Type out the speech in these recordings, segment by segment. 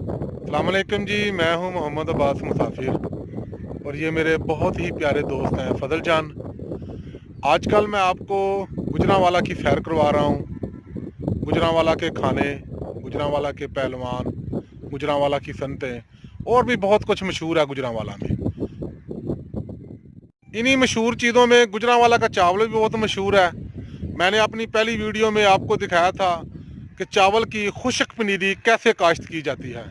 अस्सलाम वालेकुम जी। मैं हूं मोहम्मद अब्बास मुसाफिर और ये मेरे बहुत ही प्यारे दोस्त हैं फजल जान। आजकल मैं आपको गुजरांवाला की सैर करवा रहा हूं। गुजरांवाला के खाने, गुजरांवाला के पहलवान, गुजरांवाला की सनतें और भी बहुत कुछ मशहूर है गुजरांवाला में। इन्हीं मशहूर चीज़ों में गुजरांवाला का चावल भी बहुत मशहूर है। मैंने अपनी पहली वीडियो में आपको दिखाया था कि चावल की खुश्क पनीरी कैसे काश्त की जाती है,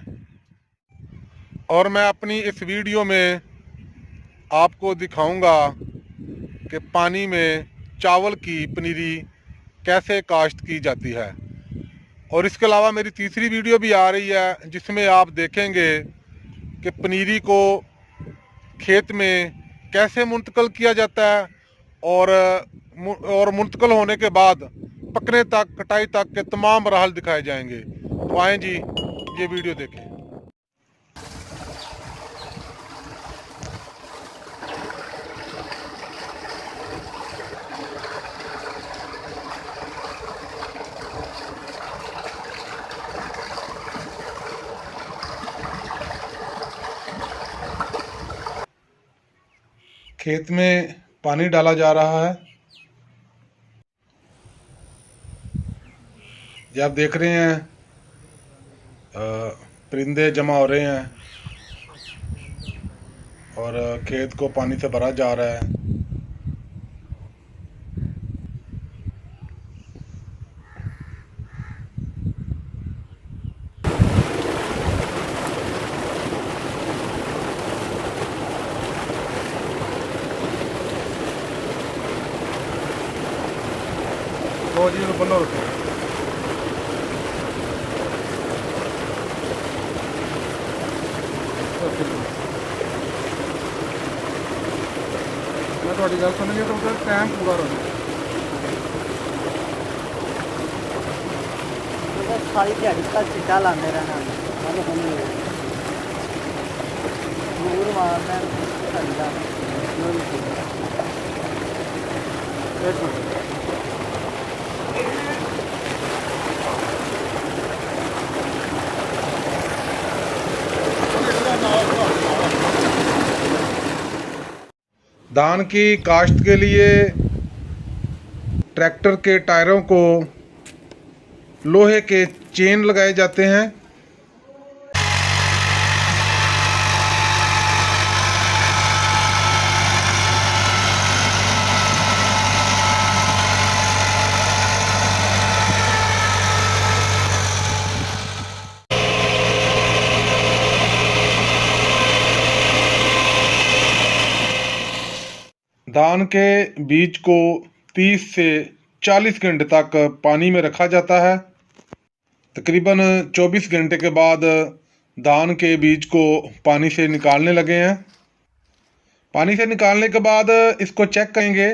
और मैं अपनी इस वीडियो में आपको दिखाऊंगा कि पानी में चावल की पनीरी कैसे काश्त की जाती है। और इसके अलावा मेरी तीसरी वीडियो भी आ रही है जिसमें आप देखेंगे कि पनीरी को खेत में कैसे मुंतकल किया जाता है और मुंतकल होने के बाद पकने तक, कटाई तक के तमाम मराहल दिखाए जाएंगे। तो आएँ जी, ये वीडियो देखें। खेत में पानी डाला जा रहा है। ये आप देख रहे हैं, परिंदे जमा हो रहे हैं और खेत को पानी से भरा जा रहा है। तो जी बंदा मैं थोड़ी गल सुन तो उधर टाइम पूरा रहा सारी दिहाड़ी का चिट्टा लाते रहना दूर मारना धान की काश्त के लिए ट्रैक्टर के टायरों को लोहे के चेन लगाए जाते हैं। धान के बीज को 30 से 40 घंटे तक पानी में रखा जाता है। तकरीबन 24 घंटे के बाद धान के बीज को पानी से निकालने लगे हैं। पानी से निकालने के बाद इसको चेक करेंगे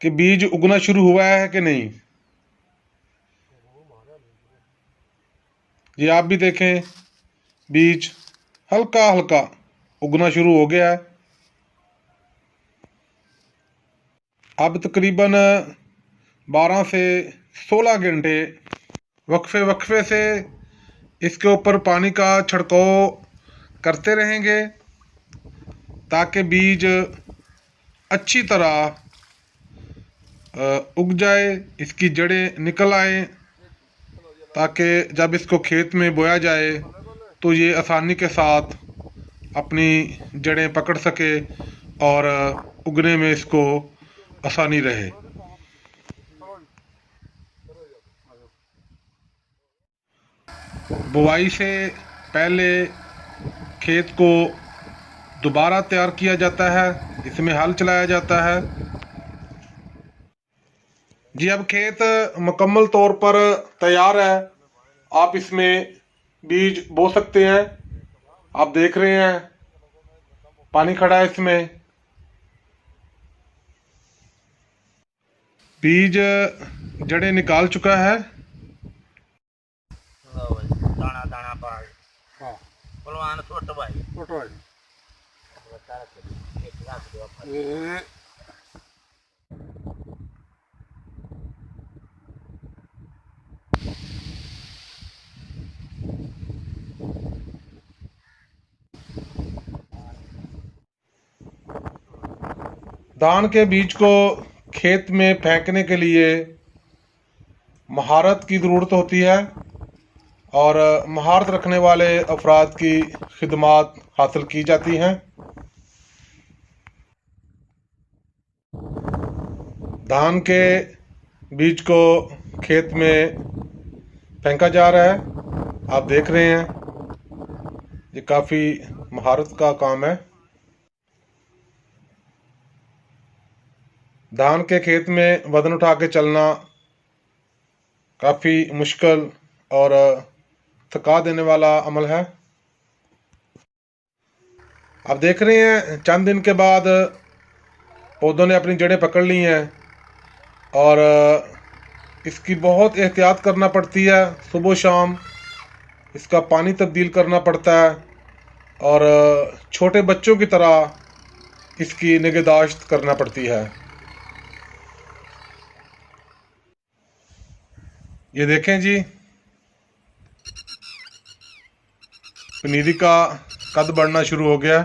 कि बीज उगना शुरू हुआ है कि नहीं। ये आप भी देखें, बीज हल्का हल्का उगना शुरू हो गया है। अब तकरीबन 12 से 16 घंटे वक्फे वक्फे से इसके ऊपर पानी का छिड़काव करते रहेंगे ताकि बीज अच्छी तरह उग जाए, इसकी जड़ें निकल आए, ताकि जब इसको खेत में बोया जाए तो ये आसानी के साथ अपनी जड़ें पकड़ सके और उगने में इसको आसानी रहे। बुवाई से पहले खेत को दोबारा तैयार किया जाता है, इसमें हल चलाया जाता है। जी अब खेत मुकम्मल तौर पर तैयार है, आप इसमें बीज बो सकते हैं। आप देख रहे हैं पानी खड़ा है, इसमें बीज जड़ें निकाल चुका है। दाना दाना पा पलवान छोट भाई धान के बीज को खेत में फेंकने के लिए महारत की ज़रूरत होती है और महारत रखने वाले अफराद की खिदमात हासिल की जाती हैं। धान के बीज को खेत में फेंका जा रहा है, आप देख रहे हैं, ये काफ़ी महारत का काम है। धान के खेत में वजन उठा के चलना काफ़ी मुश्किल और थका देने वाला अमल है। आप देख रहे हैं चंद दिन के बाद पौधों ने अपनी जड़ें पकड़ ली हैं और इसकी बहुत एहतियात करना पड़ती है। सुबह शाम इसका पानी तब्दील करना पड़ता है और छोटे बच्चों की तरह इसकी निगहदाश्त करना पड़ती है। ये देखें जी, पनीरी का कद बढ़ना शुरू हो गया।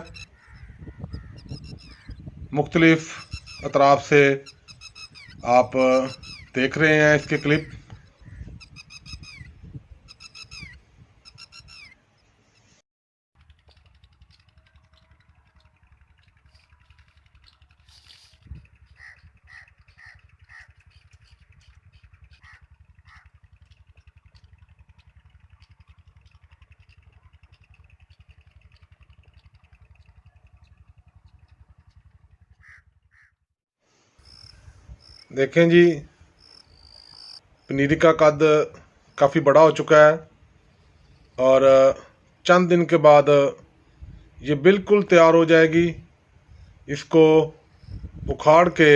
मुख्तलिफ अतराफ से आप देख रहे हैं इसके क्लिप। देखें जी, पनीरी का कद काफ़ी बड़ा हो चुका है और चंद दिन के बाद ये बिल्कुल तैयार हो जाएगी। इसको उखाड़ के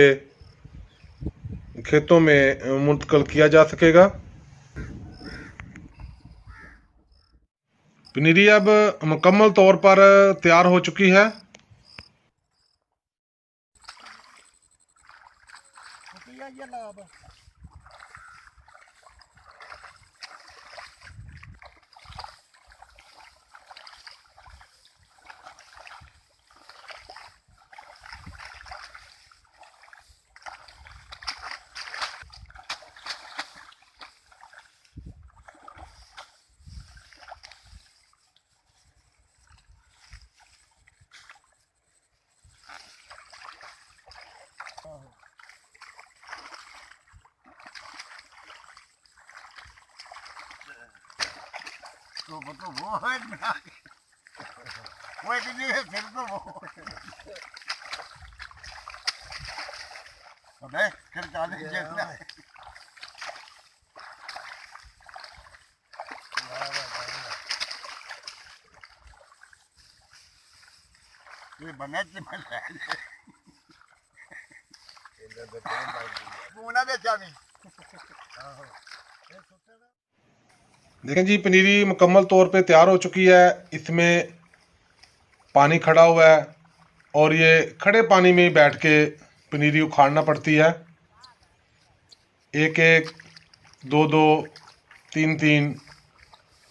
खेतों में मुंतकिल किया जा सकेगा। पनीरी अब मुकम्मल तौर पर तैयार हो चुकी है। तो वो है ना, वो एक नहीं है फिर तो वो अबे फिर डाले जैसा ये बने कि बने पूना दे चाबी। देखें जी, पनीरी मुकम्मल तौर पे तैयार हो चुकी है। इसमें पानी खड़ा हुआ है और ये खड़े पानी में बैठ के पनीरी उखाड़ना पड़ती है। एक एक, दो दो, तीन तीन,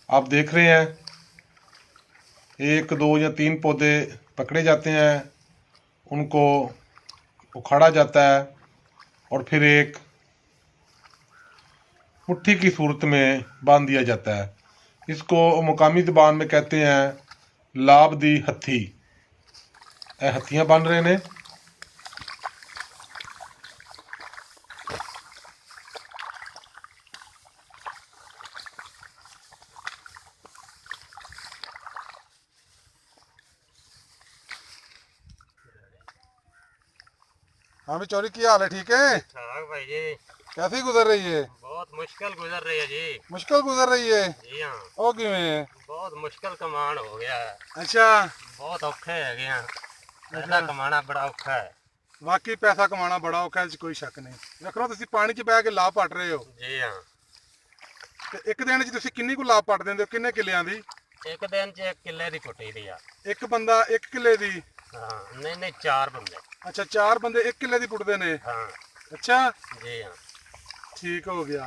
आप देख रहे हैं, एक दो या तीन पौधे पकड़े जाते हैं, उनको उखाड़ा जाता है और फिर एक मुट्ठी की सूरत में बांध दिया जाता है। इसको मुकामी ज़बान में कहते हैं लाभ दी हत्थी। हत्थियाँ बन रहे ने। हाँ भी चौरी, की हाल है? ठीक है भाई जी, कैसी गुजर रही है? बहुत मुश्किल गुजर रही है जी। मुश्किल गुजर रही है जी हाँ, ओ किवें? बहुत मुश्किल कमाण हो गया है। अच्छा, बहुत औखे है गया, पैसा कमाना बड़ा औखा है। वाकई पैसा कमाना बड़ा औखा है, कोई शक नहीं। रख लो, तुसी पानी च बह के लाभ पट रहे हो। जी हाँ, ਤੇ ਇੱਕ ਦਿਨ 'ਚ ਤੁਸੀਂ ਕਿੰਨੀ ਕੁ ਲਾਭ ਪੱਟ ਦਿੰਦੇ ਹੋ? ਕਿੰਨੇ ਕਿੱਲਿਆਂ ਦੀ? एक दिन च 1 किले की कुटी दी आ। ਇੱਕ ਬੰਦਾ 1 ਕਿੱਲੇ ਦੀ? हाँ, नहीं नहीं 4 बंदे। ਅੱਛਾ, 4 ਬੰਦੇ 1 ਕਿੱਲੇ ਦੀ ਪੁੱਟਦੇ ਨੇ? हाँ ਅੱਛਾ, जी हाँ। ਠੀਕ ਹੋ ਗਿਆ।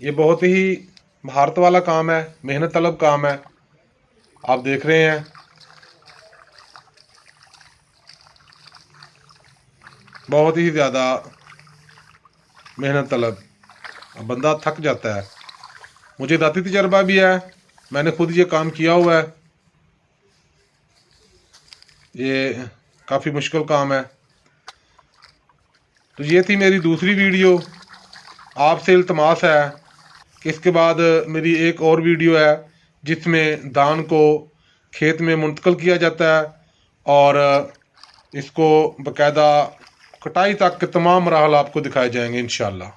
ये बहुत ही महारत वाला काम है, मेहनत तलब काम है। आप देख रहे हैं बहुत ही ज़्यादा मेहनत तलब, अब बंदा थक जाता है। मुझे ज़ाती तजर्बा भी है, मैंने खुद ये काम किया हुआ है। ये काफ़ी मुश्किल काम है। तो ये थी मेरी दूसरी वीडियो। आपसे इल्तमास है कि इसके बाद मेरी एक और वीडियो है जिसमें धान को खेत में मुंतकिल किया जाता है और इसको बाकायदा कटाई तक के तमाम मराहल आपको दिखाए जाएंगे इंशाअल्लाह।